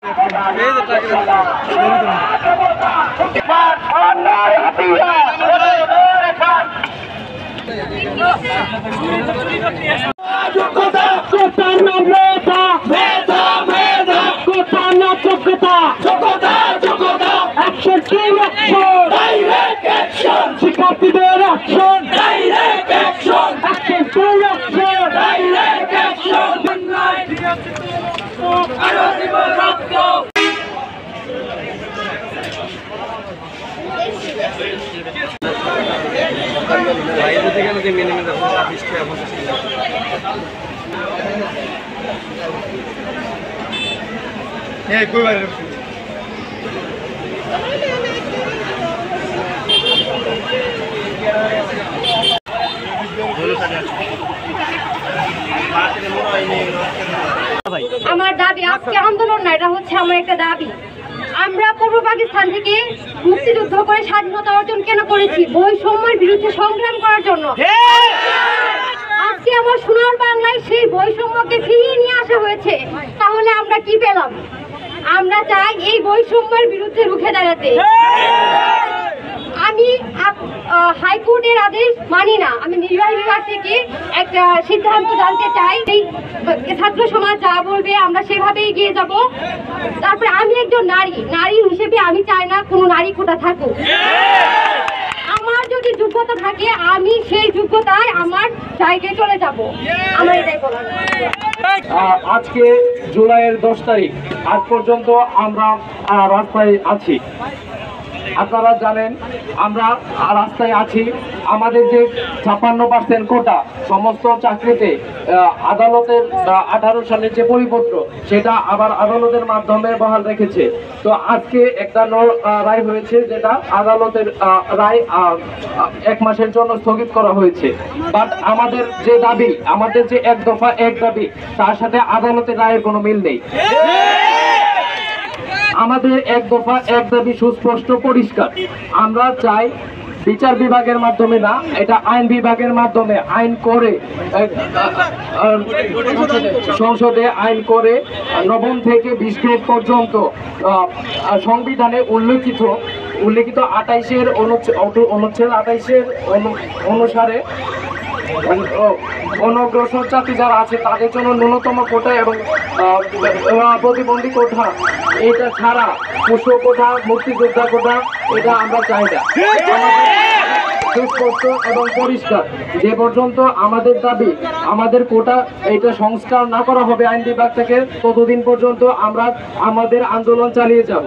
শিক্ষার্থীদের action, direct action, action to action, direct action, আরো দিব রক্ত। বাইরে থেকে আমাদের মেনে মেনে দেখো আপিসটা এমন এই কই বাইরে আমার দাবি আজকে আন্দোলন না, এটা হচ্ছে আমার একটা দাবি। আমরা পূর্ব পাকিস্তান থেকে মুক্তিযুদ্ধ করে স্বাধীনতা অর্জন কেন করেছি? বৈষম্যের বিরুদ্ধে সংগ্রাম করার জন্য। আজকে আমার সোনার বাংলায় সেই বৈষম্যকে ফিরিয়ে নিয়ে আসা হয়েছে। তাহলে আমরা কি পেলাম? আমরা চাই এই বৈষম্যের বিরুদ্ধে রুখে দাঁড়াতে। আমি হাইকোর্টের আদেশ মানি না। আমি নির্বাহী বিভাগ থেকে একটা সিদ্ধান্ত জানতে চাই। এই ছাত্র সমাজ যা বলবে আমরা সেভাবে এগিয়ে যাব। তারপরে আমি একজন নারী হিসেবে আমি চাই না কোনো নারী কোটা থাকুক। আমার যদি যোগ্যতা থাকে আমি সেই যোগ্যতায় আমার জায়গায় চলে যাব। আমার এটাই বলার। আজকে জুলাইয়ের 10 তারিখ আজ পর্যন্ত আমরা রাস্তায় আছি। আপনারা জানেন আমরা রাস্তায় আছি। আমাদের যে 56% কোটা সমস্ত চাকরিতে আদালতের 18 সালের যে পরিপত্র সেটা আবার আদালতের মাধ্যমে বহাল রেখেছে। তো আজকে একটা রায় হয়েছে, যেটা আদালতের রায় 1 মাসের জন্য স্থগিত করা হয়েছে। বাট আমাদের যে দাবি, আমাদের যে এক দফা এক দাবি, তার সাথে আদালতের রায়ের কোনো মিল নেই। আমাদের এক দফা এক দাবি সুস্পষ্ট পরিষ্কার। আমরা চাই বিচার বিভাগের মাধ্যমে না, এটা আইন বিভাগের মাধ্যমে আইন করে সংসদে আইন করে 9ম থেকে 20 গ্রেড পর্যন্ত সংবিধানে উল্লেখিত 28-এর অনুচ্ছেদ 28-এর অনুসারে অনগ্রসর জাতি যারা আছে তাদের জন্য ন্যূনতম কোটা এবং প্রতিবন্ধী কোটা, এটা ছাড়া পুষ্প কোটা, মুক্তিযোদ্ধা কোটা, এটা আমরা চাই না। সুস্পষ্ট এবং পরিষ্কার যে পর্যন্ত আমাদের দাবি, আমাদের কোটা এটা সংস্কার না করা হবে আইন বিভাগ থেকে, ততদিন পর্যন্ত আমরা আমাদের আন্দোলন চালিয়ে যাব।